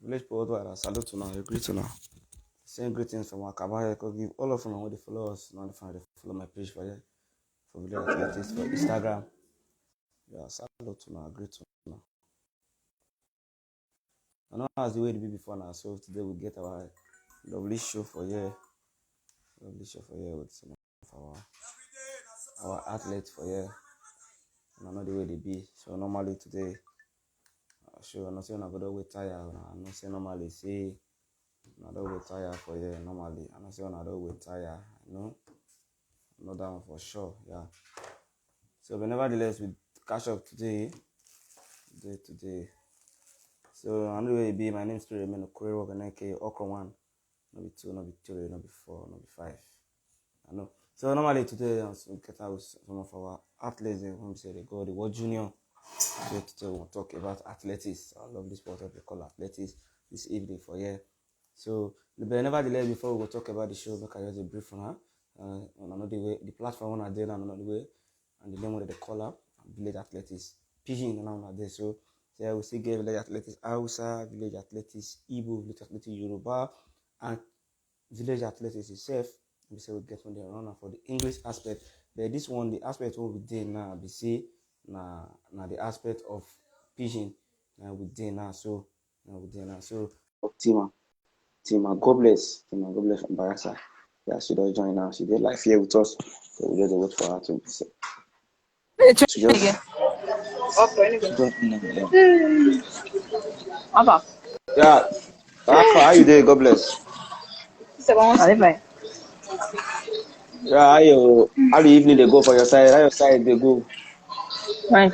Village Worldwide, I salute to now, I greet to now. Same greetings from Akaba. I could give all of them when they follow us, not if they follow my page for here, for Village Athletics, for Instagram. Yeah, salute to now, I greet to now. I know as the way it be before now, so today we get our lovely show for here. Lovely show for here with some of our athletes for here. And I know the way they be. So normally today, sure, I'm not saying I'm gonna wait tired. I'm not saying normally say I don't wait tired for here normally. I'm not saying I don't wait tired, you know. Not that one for sure, yeah. So but nevertheless we catch up today. So I know where it be, my name still remain Okure Work and AK Okra 1. No be 2, no be 3, no be 4, no be 5. I know. So normally today we get out with some of our athletes when we say they go the World Junior. So today we'll talk about athletics. I love this sport they call athletics this evening for here. So but nevertheless before we go talk about the show, make I just a brief on her. Another way the platform on there and another way and the name of the call up Village Athletics Pigeon and on there. So yeah, we see Village Athletics Hausa, Village Athletics Igbo, Village Athletics Yoruba, and Village Athletics itself. We say we get on the runner for the English aspect. But this one, the aspect what we did now, we see now the aspect of pigeon. Now we did now, so Tima Godbless from Barasa. Yeah, she does join now. She did live here with us. So we just wait for her to say. She just yeah. How you doing? God bless. Yeah, how the evening they go for your side? How your side they go? Right.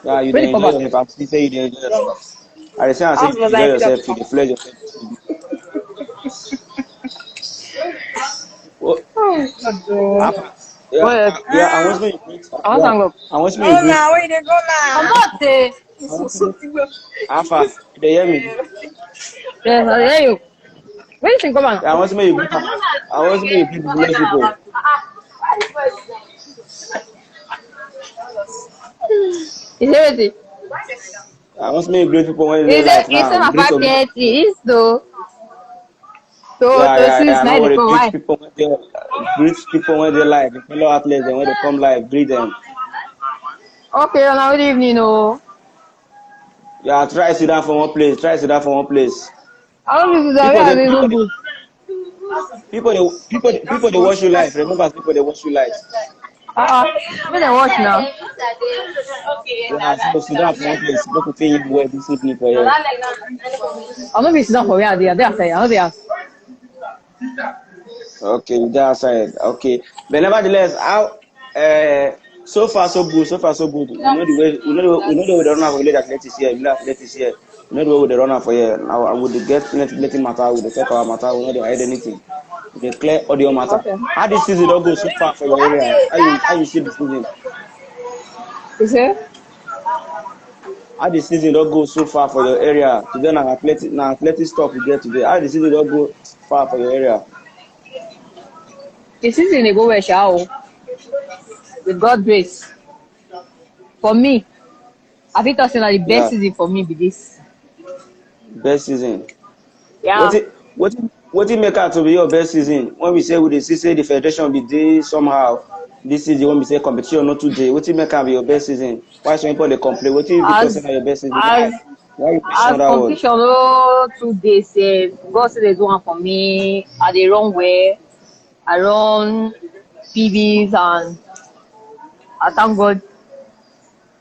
Yeah, you enjoy yourself. I say you enjoy yourself. I say you enjoy yourself. You pleasure yourself. Yeah. I want me. I want me. Where they go now? I'm not there. Alpha, they hear me? Yes, I hear you. Where you come on? Yeah, I want me. I want me to bless people. Is everything? I want me to greet people when they like now. Is it my 5:30? Is though. Yeah. No worry. Greet people when they like. The fellow athletes, and when they come live, greet them. Okay, now good evening, oh. Yeah, try to sit down for one place. I don't know People they watch you live. Remember, people they watch you live. When I watch now. Yeah, so sit down for one place. Look at you where this evening for you. I'm not be sit down for where I did. I know they ask. Okay, that side. Okay, but nevertheless, how so far so good. We know the way. We know the way the runner for Village Athletics here. Village Athletics here. We know the way the runner for here. Now I would get plenty matter. We talk about matter. We know they hide anything. They clear audio matter. Okay. How this season don't go so far for your area? How you see the season? Is it? How the season don't go so far for your area? Today now athletic stuff we get today. How the season don't go far for your area? The season they go where shall with God's grace. For me, I think that's the best season for me be this. Best season. Yeah. What it make out to be your best season? When we say we say the federation be there somehow, this is the one we say competition not today. What it make out be your best season? Why some people they complain? What you consider your best season? Why you question that word? Competition no 2 days. God say they do one for me. I dey run well. I run PBs and I thank God.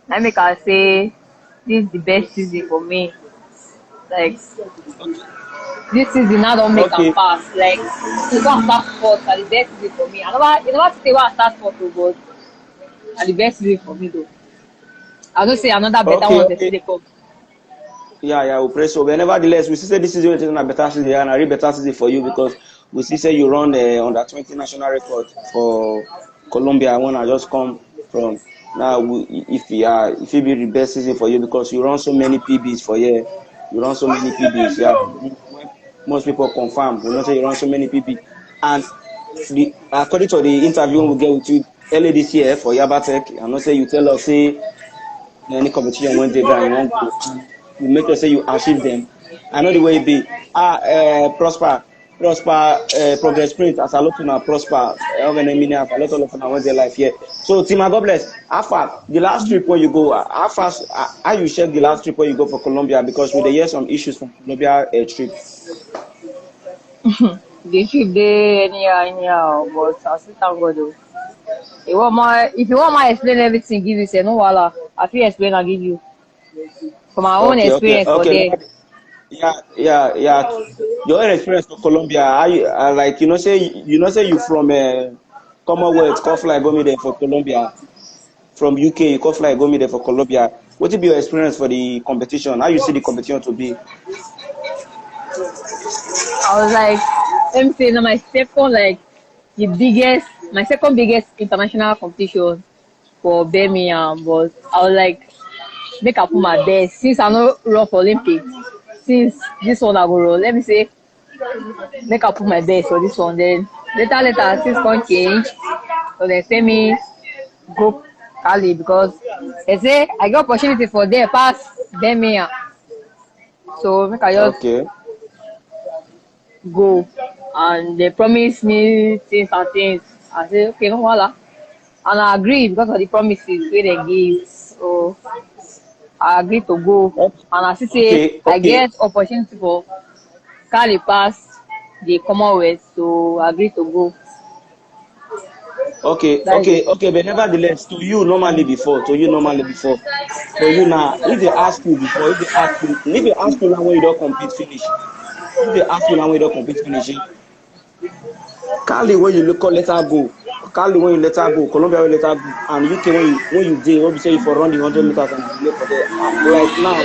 I make I say this is the best season for me. Like this season now don't make am pass. Like you don't start sports are the best season for me. I never say why I start sports but are the best season for me though. I don't say another better one they come. Yeah, we pray so. But nevertheless, we say this season is a better season and a really better season for you because we say you run under 20 national record for Colombia. When I just come from now, if it be the best season for you because you run so many PBs for you. You run so many PBs. Yeah, most people confirm. We know say you run so many PBs. And according to the interview we get with you early this year for Yabatech, I know say you tell us say any competition when they go, you won't go. you make sure say you achieve them. I know the way it be. Progress print as a lot of prosper. Organizing as a lot of want their life here. So Tima Godbless, how far the last trip where you go? How fast? How you check the last trip where you go for Colombia? Because we hear some issues from Colombia trip. The trip dey anyhow, but I still thank God though. If you want my explain everything, give you say no wahala. I fit explain and give you from my own experience for there. Yeah. Your own experience for Colombia, how you like say you from Commonwealth, come fly go me there for Colombia. From UK, you come fly go me there for Colombia. What will be your experience for the competition? How you see the competition to be? I was like, let me say, now my second biggest international competition for Birmingham, but I was like, make I put my best since I no run for Olympics. Since this one I go run, let me say, make I put my best for this one. Then later, things can change. So they say me go Cali because they say I get opportunity for there pass Birmingham. So make I just Okay. go, and they promise me things and things. I say okay, no wahala, and I agree because of the promises wey they give. So I agree to go, and I see say I Okay. get opportunity for Cali pass the Commonwealth, so I agree to go. That is it. But nevertheless, to you normally before, for you now, if they ask you before, if they ask you now when you don't compete finish, if they ask you now when you don't compete finish, Cali when you look let her go, Cali when you let her go, Colombia when you let her go, and UK when you did, what we say you for run the 100 meters and delay for there. Like now,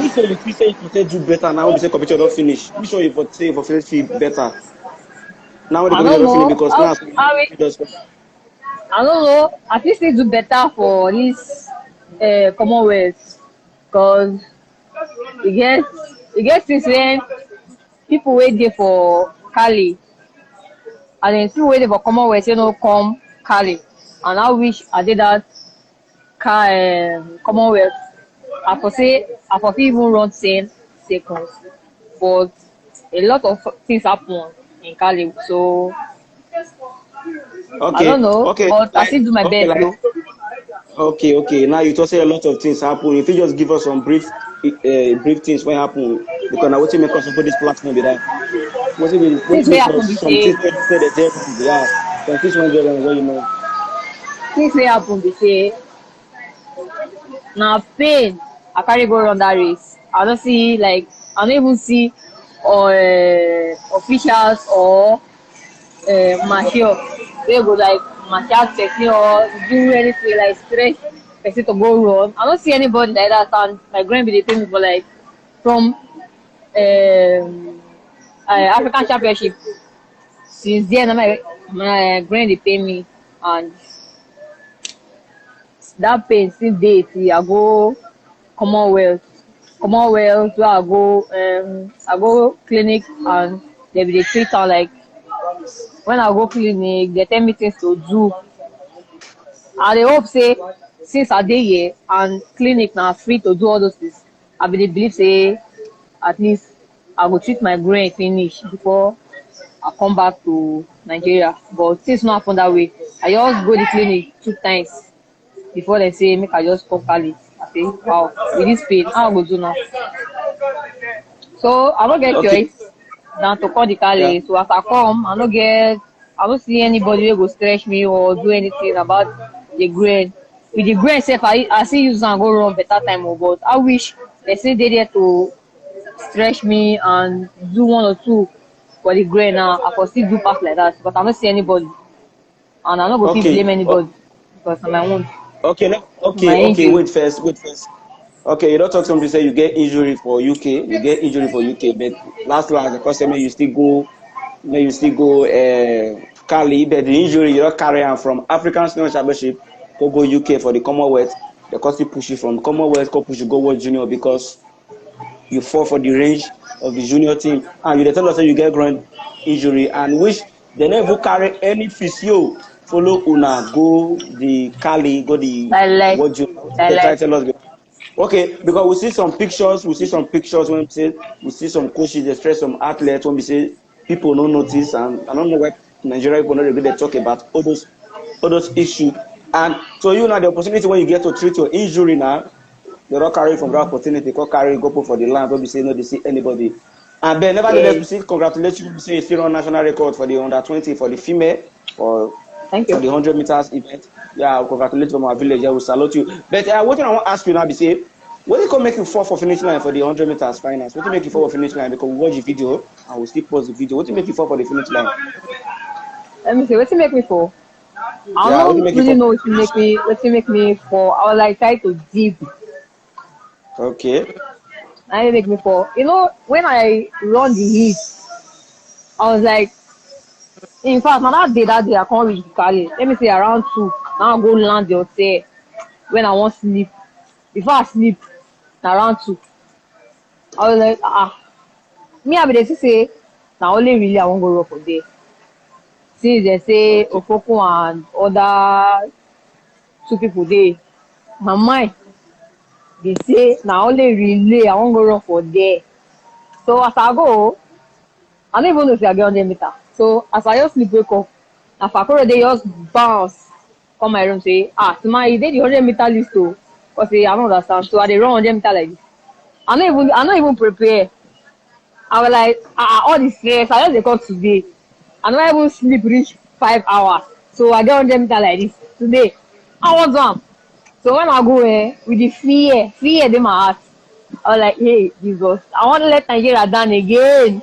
which one you feel say you for say do better now? When we say competition don't finish, which one you for say you for feel better now when the I competition don't don't finish? know Because how now I don't know. I think still do better for this Commonwealth because e get e get things when people wey dey for Cali and then people wey dey for Commonwealth say no come Cali, and I wish I did that Commonwealth. I for fit even run 10 seconds, but a lot of things happen in Cali, so I don't know, but I still do my best though. Okay. Now you just say a lot of things happen. If you just give us some brief things what happen, because now what you make us put this platform be that. What Things you wey make happen be us some say things where say the J wrong, yeah. Some things when get wrong, what you know. things wey happen be say na pain I carry go run that race. I no even see officials or marshal wey go like marshal person or do anything like stretch person to go run. I no see anybody like that, and my grand be dey pay me for like from African Championship. Since then na my grand dey pay me, and that pain still dey till I go Commonwealth. Commonwealth where I go clinic, and they be dey treat am like when I go clinic they tell me things to do. I dey hope say since I dey here and clinic na free to do all those things, I be dey believe say at least I go treat my brain finish before I come back to Nigeria. But things no happen that way. I just go the clinic 2 times before they say make I just come Cali. I say wow, with this pain how I go do now? So I no get Okay. choice than to call the Yeah. Cali. So as I come, I no see anybody wey go stretch me or do anything about the grain. With the grain sef, I still use am go run better time o, but I wish they still dey there to stretch me and do one or two for the grain now. I for still do pass like that, but I no see anybody, and I no go fit blame Okay. anybody because na my own, my Okay. injury. Wait first. Okay, you don't talk something say you get injury for UK, but last the customer you still go Cali, but the injury you don't carry on from African National Championship go UK for the Commonwealth. The cost you push you from Commonwealth, go push you go World Junior because you fall for the range of the junior team, and you dey tell us say you get groin injury, and which they never carry any physio follow una go the Cali, go the Like World Junior. Wetin like dey try like tell us? Okay, because we see some pictures when we see some coaches, they stress some athletes when we say people don't notice, and I don't know why Nigeria people not really they talk about all those issues. And so you know the opportunity when you get to treat your injury now, they don't carry from that opportunity, go carry go put for the land, when we say no, they see anybody. And then nevertheless, we Yes. see congratulations, we say you still on national record for the under 20 for the female for Thank for you. the 100 meters event. Yeah, I congratulate from our village. I will salute you. But what I want to ask you now be say, what did make you fall for finish line for the 100 meters finals? What did make you fall for finish line? Because we watch the video and we still pause the video. What did make you fall for the finish line? Let me see. What you make me for? I Yeah, what did don't make you really fall? know what you make me for. I was like trying to deep. Okay. I make me for. You know, when I run the heat, I was like, in fact, now that day I can't reach the carry. Let me say around 2. Now I go land the hotel when I want sleep. Before I sleep, around 2. I was like, me I be dey see say na only really I wan go run for there. Since they say Okay. Ofoko and other 2 people dey, my mind dey say na only relay I wan go run for there. So as I go, I no even know say I get 100 meter. So as I just sleep wake up, na Fakoro dey just bounce come my room say, Tima, you dey the 100 meter list o. Cause say I no understand. So I dey run 100 meter like this. I no even prepare. I was like, all the stress, I just dey come today. I no even sleep reach 5 hours. So I get 100 meter like this today. I was am. So when I go with the fear dey my heart. I was like, hey, Jesus, I want to let Nigeria down again.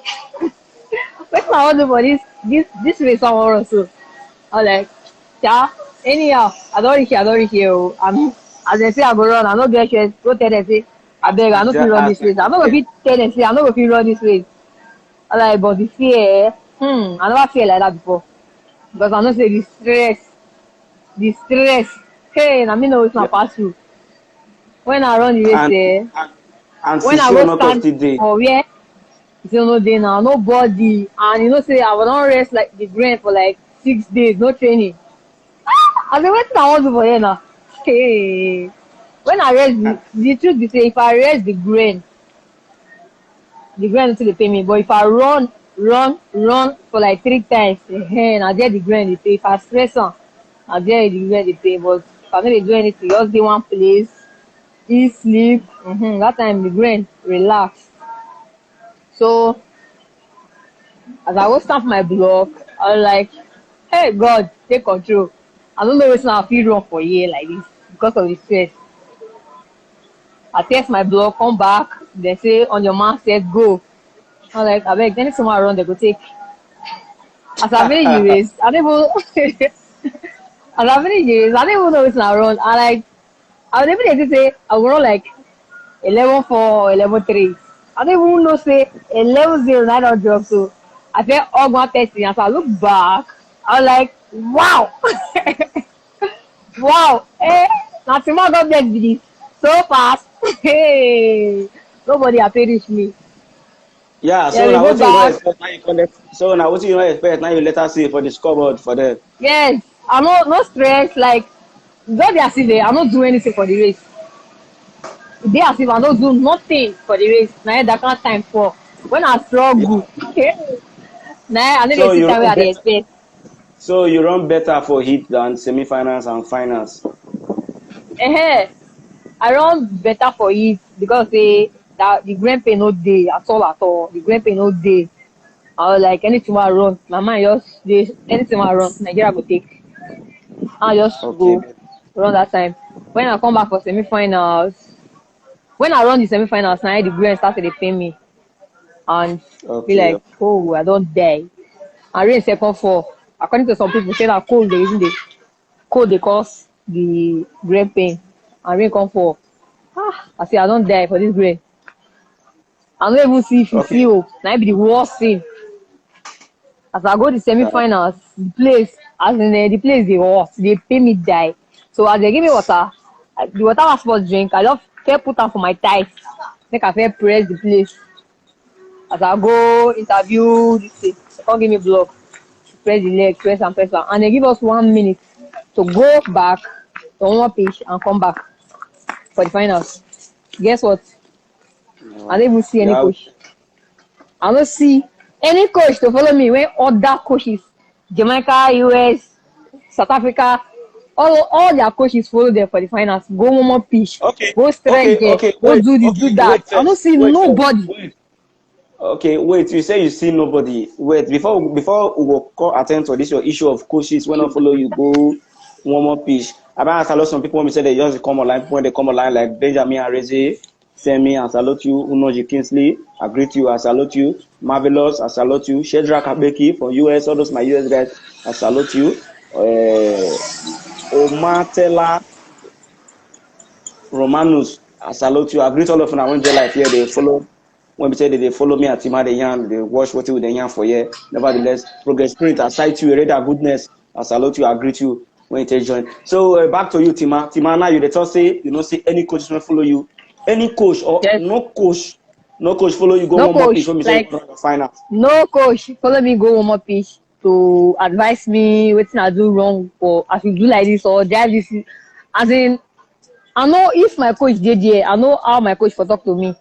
Wetin I wan do for this race I wan run so? I was like, anyhow, I don reach here o. As dem say I go run, I no get choice. Go tell dem say, abeg, I no fit run As this race. I no go fit tell dem say I no go fit run this race. I was like, but the fear, I never fear like that before. Because I know say the stress, hey, na me know wetin I yeah, pass through. When I run the race, and and when I Sisi go Onoto stand still dey. for where still no dey now, nobody. And you know say I don rest like the brain for like 6 days, no training. I say wetin I wan do for here now? Hey, when I rest the truth be say if I rest the brain no too dey pay me. But if I run for like 3 times, na there the brain dey pay. If I stress am, na there the brain dey pay. But if I no dey do anything, just dey one place, eat, sleep, that time the brain relax. So as I go stamp my block, I was like, hey God, take control. I don't know wetin I fit run for here like this because of the stress. I test my block, come back, they say on your mark, set, go. I'm like, abeg, anything I run, they go take. As I finish the race, I don't even as I finish the race, I don't even know wetin I run. I was even dey say I go run like 11:4, 11:3. I don't even know say 11:09 don drop. So I felt all testing. As I look back, I was like, wow. Wow, na Tima Godbless be this. So fast. Hey, nobody happy reach me. Yeah, Then so we now go what you don't back. expect now you collect. So now what you don't expect now you let us see for the scoreboard for them. Yes, I no stress. Like, just dey as if I no do anything for the race. E dey as if I no do nothing for the race. Na that kind time for when I struggle. Yeah. Na I no dey So see you time wey run I dey better. expect. So you run better for heat than semi-finals and finals. Ehen, I run better for it because say that the brain pain no dey at all at all. The brain pain no dey. I was like, anything I run, my mind just dey, anything I run, Nigeria go take. I just Okay. go run that time. When I come back for semi-finals, when I run the semi-finals, now the brain start to dey pain me and be Okay. like, oh, I don die. And rain second fall. According to some people, say that cold dey cause the brain pain, and rain come fall. I say I don die for this brain. I no even see Okay. Fifio. Na be the worst thing. As I go the Uh, semi-finals, the place dey hot, dey pay me die. So as they give me water, the water I suppose drink, I just first put am for my thighs, make I first press the place. As I go interview this thing, they come give me block, press the leg, press am, and they give us 1 minute to go back to one more pitch and come back for the finals. Guess what? I don't even see any Yeah. coach. I don't see any coach to follow me when other coaches, Jamaica, US, South Africa, all their coaches follow them for the finals. Go one more pitch, Okay. go stretch Okay. there, Okay. go Wait. do this, do Okay. that. Wait I don't first. see Wait first. nobody. Wait. Okay. Wait. You say you see nobody. Wait. Before we will call attend to this your issue of coaches when I follow you go one more pitch. I asked a lot some people when we say they just come online when they come online like Benjamin Areze, Femi, I salute you. Unoji Kingsley, I greet you. I salute you. Marvelous, I salute you. Shedrack Abeki from US, all those my US guys, I salute you. Omatela Romanus, I salute you. I greet all of them. I went there life here. They follow. When we say that they follow me at Tima the Yan, they watch what with the Yan for here. Nevertheless, Progress Spirit, I cite you. Radar Goodness, I salute you. I greet you when you take join. So back to you, Tima. Tima, now you the talk say you don't see any coach will follow you. Any coach or Yes, no coach follow you. Go no one more pitch coach. when we say you Like go to the finals. no coach follow me go one more pitch to advise me wetin I do wrong or I should do like this or drive this. As in, I know if my coach dey there, I know how my coach for talk to me.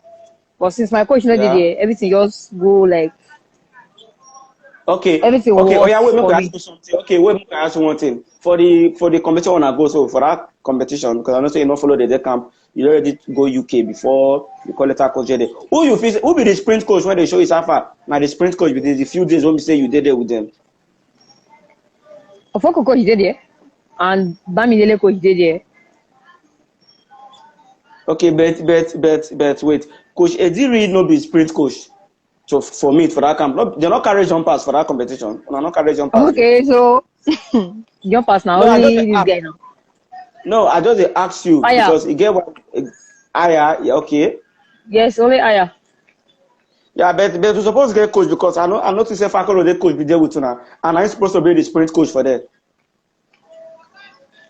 But since my coach no dey Yeah. there, everything just go like Okay, everything okay. Oh yeah, worse wait, make for I ask me. you something. Okay, wait, make I ask you one thing. For the competition when I go, so for that competition, because I know say you not follow the day camp, you already go UK before you call it a coach there. Who be the sprint coach when they show you so far? Now the sprint coach be the few days when we say you did there with them. Ofoko coach dey there and Bamidele coach dey there. Okay, but wait, Coach Ediri no be sprint coach. So for me for that camp, no, they not carry jumpers for that competition. No, not carry jumpers. Oh. Okay, so jump pass na No, I just dey only this ask. guy now. No, I just dey ask you Aya, because you get one. Aya, yeah, okay. yes, only Aya. Yeah, but we supposed to get coach because I noticed say Fakolo the coach be there with una, and I'm supposed to be the sprint coach for them.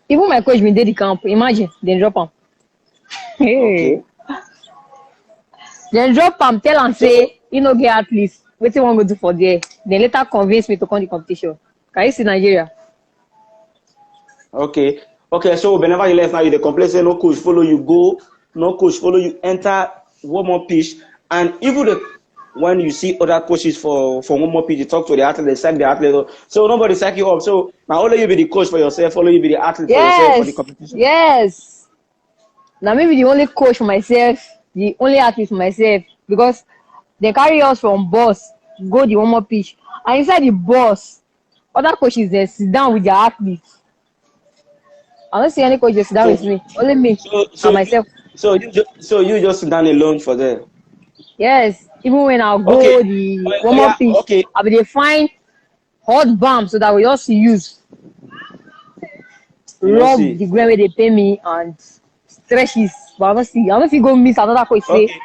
Even my coach bin dey the camp. Imagine, dem drop am. Hey, Okay. dem drop am, tell am So say he no get athletes. Wetin wan go do for there? Dem later convince me to come the competition. Can you see Nigeria? okay, okay. So whenever you left now, you dey complain say no coach follow you go, no coach follow you enter one more pitch, and even when you see other coaches for one more pitch, you talk to the athlete, they sack the athlete. So nobody sack you up. So now only you be the coach for yourself, follow you be the athlete for yourself for the Yes, competition. yes. Na me be the only coach for myself, the only athlete for myself because dem carry us from bus go the one more pitch and inside the bus other coaches dey sit down with their athletes. I no see any coach dey sit down So with me, only me so and so myself. so you just sit down alone for there. Yes, even when I Okay. go the Oh one more yeah, pitch, okay. I be dey find hot balm so that we just use You know, rub see. the ground wey dey pain me and stretches. But I no see, I no fit go meet another coach say Okay.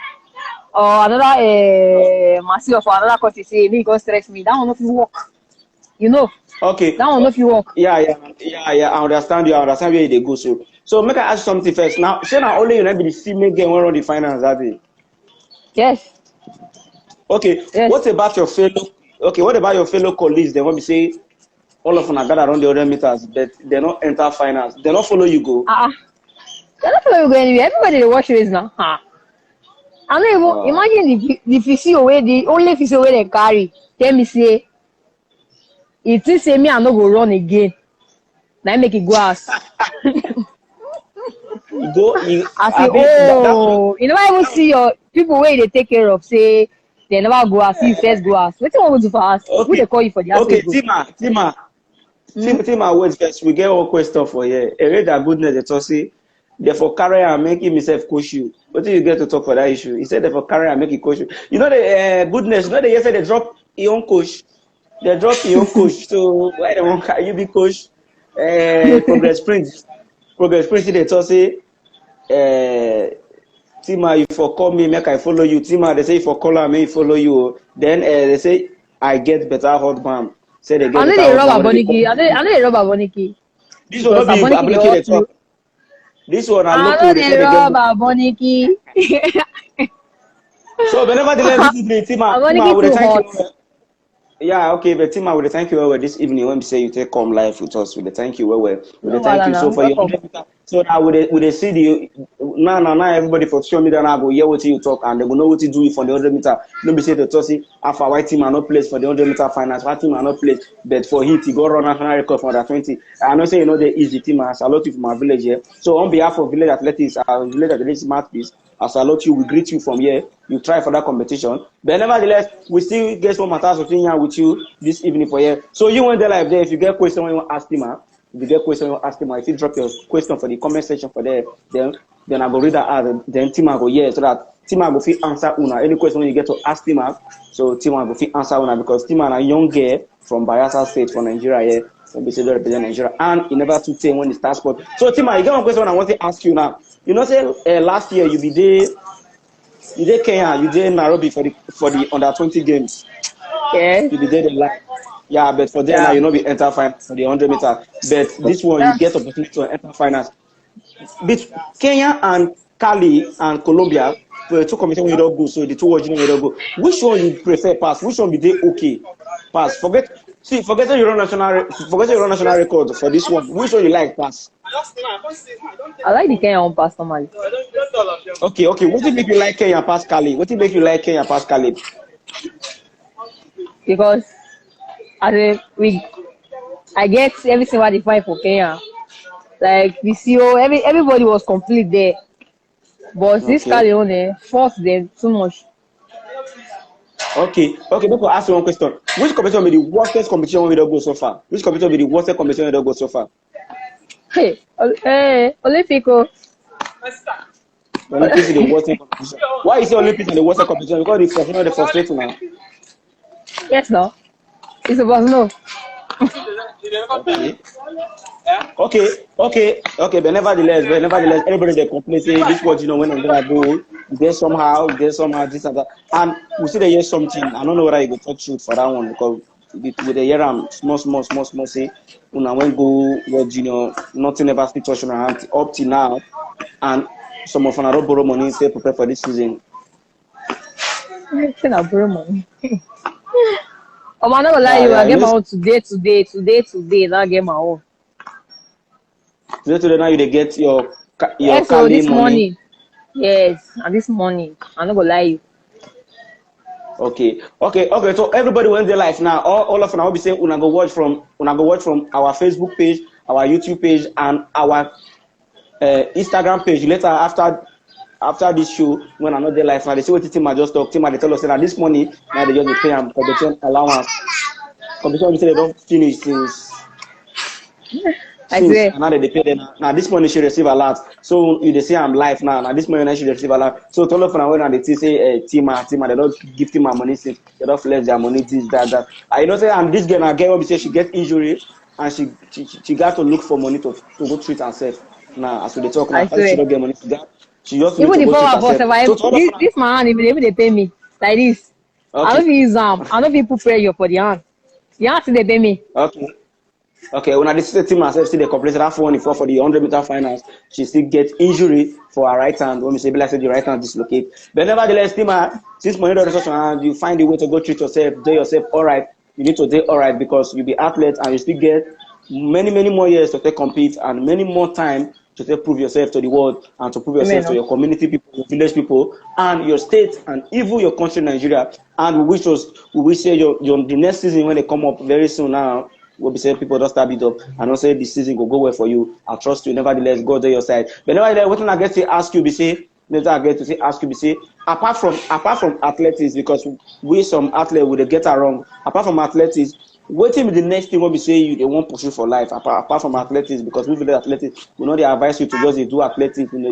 or another masseur for another coach say make e go stretch me. That one no fit work. You know, Okay. that one no fit work. Yeah. I understand you. I understand where they go. So make I ask you something first. Now, say now only you not be the female game when run the finals that day. Yes, Okay. yes. What about your fellow colleagues? They want me say all of them are gathered around the other meters, but they not enter finals. They not follow you go. Ah, they no follow you go anywhere. Everybody dey watch race now. Ah, I no even Uh, imagine the physio wey the only physio wey dem carry tell me say e think say me I no go run again. Na im make e go house. you go. You. I say, I be that one. oh, you never even see your people wey you dey take care of say they never go house, you first go house. Wetin wan go do for house? Who dey Okay. call you for the house wey Okay. you go? Hmm? Tima, wait first. We get one question for here. A read that goodness, they talk say, therefore carry and make himself coach you. What do you get to talk for that issue? He said, therefore carry and make it coach you. You know the goodness. You know the yesterday they drop your own coach. They drop your own coach. So why they want you be coach? Progress Prince. Progress Prince. They talk say, Tima, you for call me, make I follow you. Tima, they say for call her, make I follow you. Then they say I get better hot bam. Say they I get no better dey hot rob bam. What do they Aboniki. call I no dey rob Aboniki this one because not be Aboniki dey Ableke they hustle. talk. This one are I no local. They say dey they get. rob Aboniki. So, but nevertheless, this evening, Tima, Aboniki would too thank you. hot. Yeah, okay, but Tima, would thank you well this evening when we say you take come live with us. Would thank you well. No Would thank wahala you. So na. for your Welcome. 100 meter, So that would they see the now everybody for social media now go hear what you talk and they will know what to do for the 100 meter. No be say the tossy after white team are not placed for the 100 meter finals, white team are not placed, but for heat he go run national record for under 20. I know say you know the easy team. I salute you from my village here. So on behalf of village athletics, village athletics mouthpiece, I salute you. We greet you from here. You try for that competition, but nevertheless, we still get some matters of here with you this evening for here. So you went there live there. If you get question when you want to ask Tima. If you get question, you ask him. If you drop your question for the comment section for there, then I go read that out. Then Tima go so that Tima go fit answer una any question when you get to ask Tima. So Tima go fit answer una because Tima na young girl from Bayelsa State from Nigeria here. So be say they represent Nigeria and he never took time when he start sport. So Tima, you get one question I want to ask you now. You know, say last year you did Kenya, you did Nairobi for the under 20 games. Yeah. You be there the live. Yeah, but for them now you know be enter finals for the 100 meter. But this one you get opportunity to enter finals. But Kenya and Cali and Colombia, the two competitions we don't go, so the two original we don't go. Which one you prefer pass? Which one be they okay? Pass. Forget your national record for this one. Which one you like pass? I like the Kenya one pass normally. Okay. What do you make you like Kenya pass Cali? What do you make you like Kenya pass Cali? Because I get everything what they fight for Kenya. Like the CEO, everybody was complete there. But this Calione forced them too much. Okay. Before I ask you one question. Which competition be the worstest competition we don't go so far? Which competition be the worstest competition we don't go so far? Hey, Olympico. Olympics is the worstest competition. Why is the Olympics the worstest competition? Because the frustrating now. Yes, no. It's about no. Okay. But nevertheless, everybody they complain say this was when I'm gonna go, there's somehow this and that, and we see they hear something. I don't know whether I go talk truth for that one because with the year I'm small say when I went go World Junior, nothing ever still touch on hand up till now, and some of them don't borrow money say prepare for this season. I borrow money. I'm not gonna lie, I get my own today. Now I get my own. Today now you get your yes, so this money. Yes, and this morning I'm not gonna lie you. Okay. So everybody went their life now. All of them will be saying una go watch from our Facebook page, our YouTube page, and our Instagram page. Later after this show, when I'm not there live now, they see what Tima just talk. Tima they tell us that this money now they just pay them competition allowance. Competition we say they don't finish since now they pay them. Now this money should receive a lot. So you they say I'm live now. Now this money should receive a lot. So all of them when they say Tima they don't give Tima money since they don't flex their money this that. I know say and this girl now get what we say she get injury and she got to look for money to go treat herself. Now as we talk now, she don't get money. She just even need to the go treat herself. so this man even they pay me like this. Okay. I don't use I don't people pressure for the hand. The hand they pay me. Okay. When I see the team myself, see the completed that for the 100-meter finals, she still get injury for her right hand. When we say like the right hand dislocate. But nevertheless, Tima, since money don't resource hand, you find a way to go treat yourself, do yourself all right. You need to do all right because you be athlete and you still get many more years to take compete and many more time to take prove yourself to the world and to prove yourself to your community people, your village people, and your state and even your country, Nigeria. And we wish say the next season when they come up very soon now. We'll be saying people don't start it up and don't say this season will go well for you. I trust you. Nevertheless, go to your side. But nevertheless, what I get to ask you, apart from athletics, because we some athletes will get it wrong. Apart from athletics, what be the next thing when we say they won't pursue for life? Apart from athletics, because we feel athletics, we know they advise you to just do athletics. You know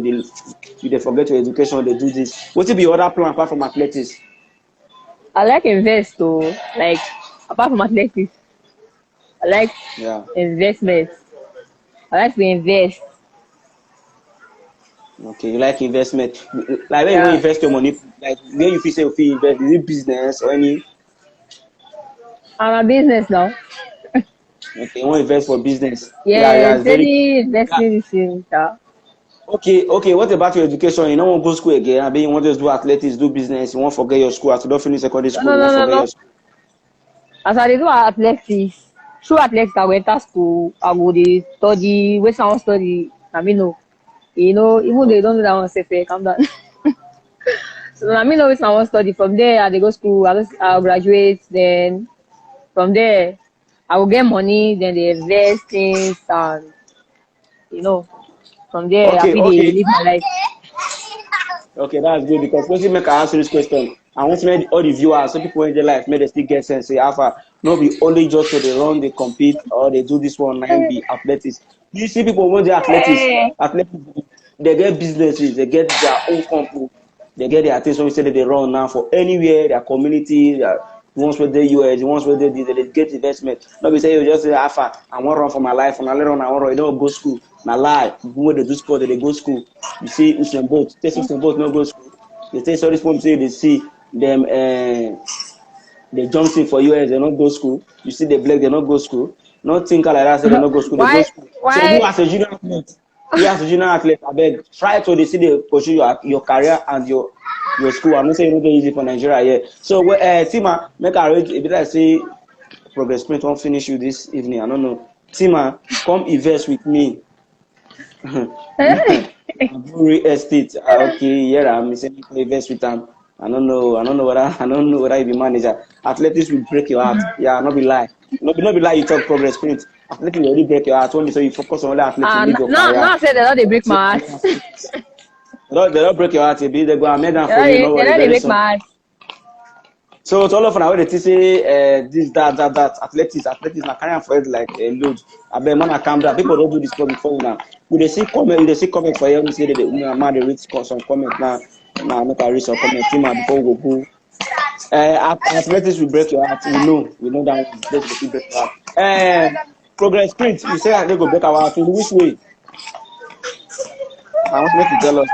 they forget your education. They do this. What be your other plan apart from athletics? I like invest though. Like apart from athletics. I like investment. I like to invest. Okay, you like investment. Like when you invest your money, like where you feel say you invest, is it business or any? I'm a business now. Okay, you want to invest for business. It's very investing this thing. Okay. What about your education? You don't want to go school again. I mean, you want to do athletics, do business. You want to forget your school. As you don't finish secondary school, you want to forget your school. As I do athletics, through athletics, I went to school. I go to study. Where I want study, I mean no. You know, even they don't do that one safe, calm down. So I mean always I want study. From there I dey go school, I'll graduate, then from there I will get money, then they invest things and you know, from there I Okay, feel they okay. live my life. Okay, that's good because when you make I answer this question, I want to make all the viewers, so people in their life, may they still get sense. Say, Alpha, not be only just so they run, they compete, or they do this one and be athletics. You see people when they athletics, they get businesses, they get their own company, they get their things. When we say that they run now for anywhere, their community, their ones where they US, the ones where they get investment. Not be say you just say Alpha, I want to run for my life, and I run, I want to run. You don't go school. Now lie, when they do sport, they go school. You see Usain Bolt, take Usain Bolt no go school. They say sorry for say they see them they Johnson for US, they not go school. You see the black, they not go school. Not think like that, say they not go school, they go Why school. So you why as a junior athlete, I beg, try to they see they pursue your career and your school. I'm not saying it's not easy for Nigeria here. So Tima, make a rate, if I say progress print won't finish you this evening. I don't know. Tima, come invest with me. Real estate. Okay, yeah, I'm saying invest with them. I don't know whether you be manager. Athletics will break your heart. Yeah, not be lie. Not be lie. You talk progress sprint. Athletics will already break your heart. Only so you focus on only athletics to and live your now career. now say they don't they break So, my heart. they don't break your heart. They go and make them They for don't you. they, No they worry, don't they very break soon. my heart. So to all of now, they say this, that, athletics, na carry am for head like a load. I bet man, I calm down. People don't do this sport before now. They see comment for you. We say that man, they read some comment now. Now, make I read some comment. Team, before we go. Athletics will break your heart. We know that one. Athletics will break your heart. Progress sprint. You say that they go break our heart. In which way? I want to make you tell us.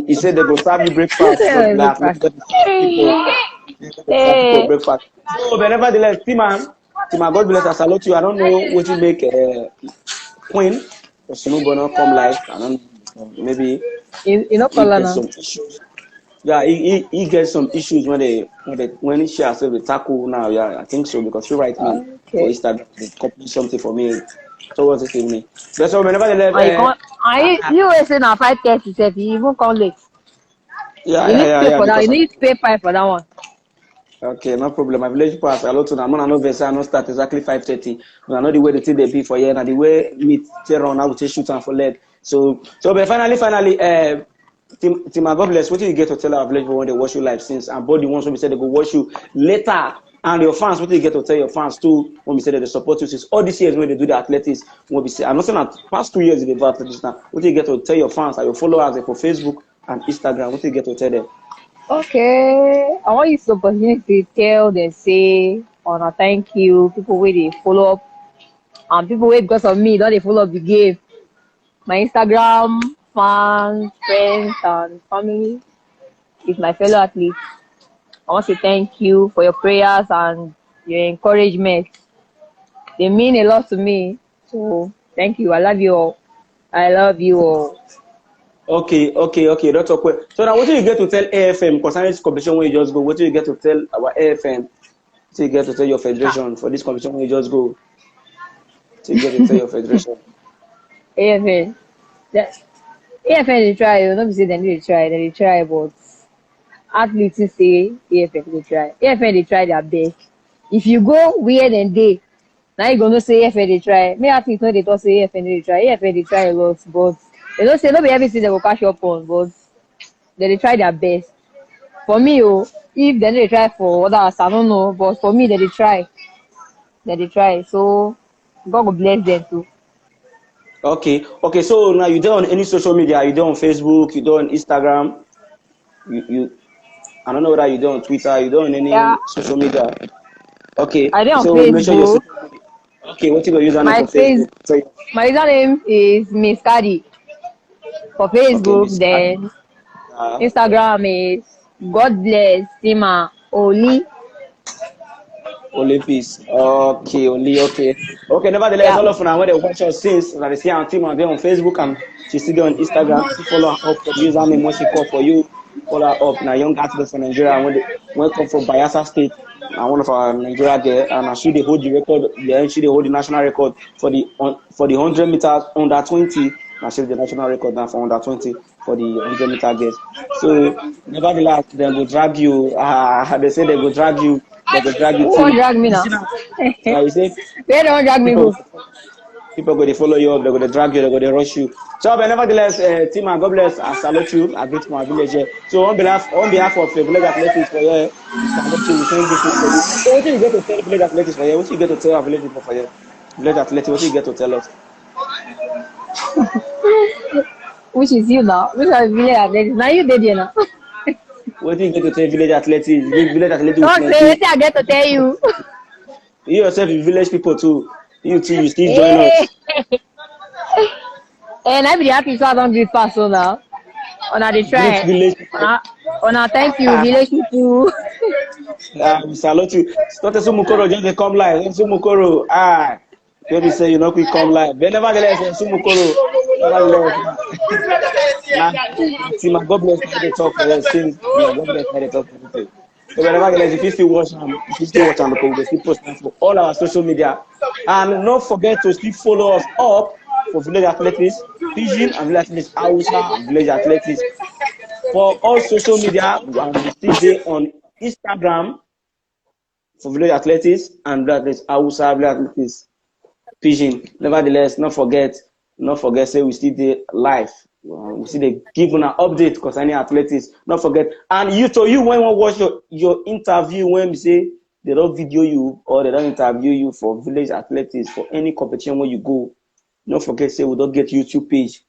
He said they go serve you breakfast, but Yeah, like breakfast. athletics don't serve people. For Hey, breakfast. So, but nevertheless, Tima, God bless. I salute you. I don't know what you make Queen, but she no gonna come live. I don't know. Maybe you know he color gets now. some issues. Yeah, he gets some issues when she herself the tackle now. Yeah, I think so because she write me for Okay. Instagram, they copy something for me towards this evening. But so, but nevertheless, And you can't. And you always say now 5:30 sef. You even come late. yeah, You yeah, need to yeah, pay yeah, for that. because You need to pay 5 for that one. okay, no problem. My village pass a lot to them. I know Versa no start exactly 5:30. But I know the way the thing they be for here and the way meet tear on I will take shoot and for leg. So but finally, Tima Godbless, what do you get to tell our village when they watch you live since and body ones when we say they go watch you later and your fans, what do you get to tell your fans too when we say that they support you since all these years when they do the athletics, when we say I'm not saying that past 2 years they do athletics now. What do you get to tell your fans and your followers for Facebook and Instagram? What do you get to tell them? Okay. I want you to opportunity to tell them say on thank you. People wey dey follow up and people wey because of me don dey follow up the game. My Instagram fans, friends and family is my fellow athletes. I want to thank you for your prayers and your encouragement. They mean a lot to me. So thank you. I love you all. I love you all. Okay. That's okay. So now, what do you get to tell AFM concerning this competition when you just go? What do you get to tell our AFM? What do you get to tell your federation for this competition when you just go? What do you get to tell your federation? AFN. That, AFN dey try. You know, be say dem dey try. Dem dey try, but athletes still say AFN dey try. AFN dey try their best. If you go where dem dey, na you go know say AFN dey try. Make athletes no dey talk say AFN no dey try. AFN dey try a lot, but they know say no be everything dem go catch up on, but dem dey try their best. For me if dem no dey try for others, I no know, but for me dem dey try. Dem dey try. So God go bless dem too. Okay. So now you don't on any social media? You don't on Facebook? You don't on Instagram? You I don't know whether you don't on Twitter. You don't on Yeah, any social media? Okay. I dey on So mention your Facebook. social media. Okay. What's your username My for face Facebook? So my username is Miss Cardi for okay, Facebook. Miss Adi. Then Instagram is God bless Tima Oli. Olympics. Okay, only okay. Okay, nevertheless, Yeah. all of now when they watch us since that they see our team and they on Facebook and she see them on Instagram, she follow her up for the username when she call for you. Follow her up. Now young athlete for Nigeria when come from Bayelsa State. Now one of our Nigeria there and she they hold the record, yeah, she they hold the national record for the 100 meters under 20 achieve the national record now for under 20 for the 100-meter girls. So nevertheless, they will drag you. They say they will drag you. They will drag you Who till won't drag me you now? see now. You say They don't drag me people go. people go to follow you up, they're going to drag you, they're going to rush you. So, but nevertheless, Tima Godbless, I salute you. I greet my village here. So, on behalf of the village athletics for here, we salute you. We send this for you. So, what do you get to tell village athletics for here? What do you get to tell our village people for here? Village athletics, what do you get to tell us? Which is you now? Which is village athletics? Now you did you now. What do you get to tell village athletics? Village athletics with Don't say plenty. what I get to tell you. You yourself, you village people too. You too, you still join Hey, us. and I be happy so I don't do pass so now. Una dey Great try. village people. Una thank you, village people. We salute you. Not Sumukoro just dey come live. Sumukoro, maybe say you know quick come live. But nevertheless, Sumukoro, nevertheless, now Tima Godbless Naija dey talk for us since Tima Godbless Naija dey talk for people. So but nevertheless, if you still watch am, if you still watch am, because we go still post am for all our social media. And don't forget to still follow us up for Village Athletics, Pidgin and Village Athletics Hausa and Village Athletics. For all social media, and we still dey on Instagram for Village Athletics and Village Athletics Hausa, Village Athletics Pidgin. Nevertheless, not forget, say we still dey live. We still dey give una update concerning athletics. Not forget. And you when you watch your interview, when we say they don't video you or they don't interview you for Village Athletics for any competition where you go, don't forget, say we don't get YouTube page.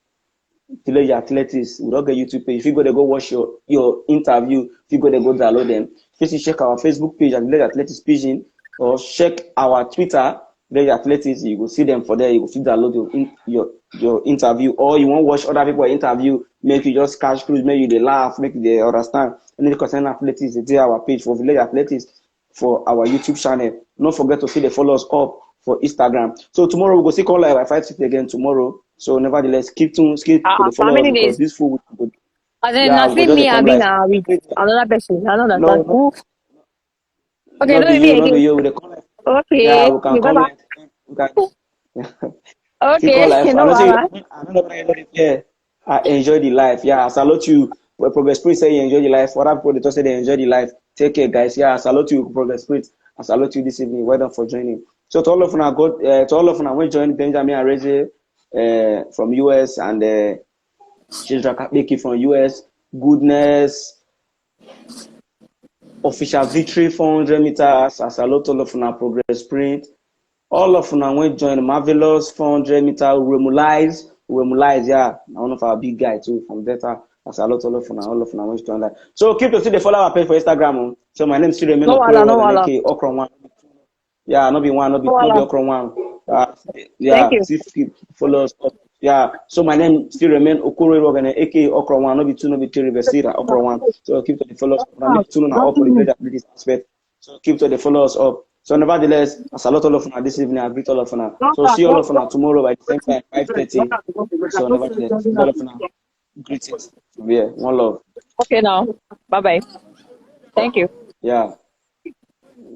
Village Athletics, we don't get YouTube page. If you go there, go watch your interview. If you go there, go download them. Just check our Facebook page at Village Athletics Pidgin, or check our Twitter, Village Athletics. You will see them for there. You will download your interview, or you want to watch other people interview. Make you just catch clues, make you they laugh, make you they understand. And then concerning athletics, it's our page for Village Athletics for our YouTube channel. Don't forget to see the follow us up for Instagram. So tomorrow we go see call live at 5:60 again tomorrow. So nevertheless, keep tuned, keep to the How follow us many because days? this full week, And then yeah, I we go see just me dey come having live. a with another person. I don't No, understand. no, Who? Okay, not no be me you, not be again. you. We dey come live. Yeah, Okay, we can you come better. live. We can see call Okay, life. I no know say wahala. I don't know whether anybody here. I enjoy the life. Yeah, I salute you. Well, Progress Spirit say you enjoy the life. Other people they just say they enjoy the life. Take care, guys. Yeah, I salute you, Progress Spirit. I salute you this evening. Well done for joining. So to all of you go to all of you when join Benjamin Areze from US and Children Becky from US. Goodness, official victory 400 meters. I salute all of you Progress Sprint. All of them went join Marvelous 400 meter Remulize, yeah. One of our big guy too from Delta. As a lot all of them went join that. So keep to see the follow our page for Instagram. So my name is still remain No wahala, no Okurero and wahala. AK Okron one. Yeah, not be one, No not be wahala. Okron one. Thank Yeah, you. see keep follow us up. Yeah, so my name still remain Okurero and AK Okron one, not be two, not be three, Versira Okron one. So keep to the follow us up. I make two now up for the great this aspect. So keep to the follow us up. So nevertheless, I salute all of you this evening. I greet all of you. So see all of you tomorrow by the same time, 5:30. So nevertheless, greet all of you. Greetings from here. One love. Okay now. Bye bye. Thank you. Yeah.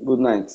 Good night.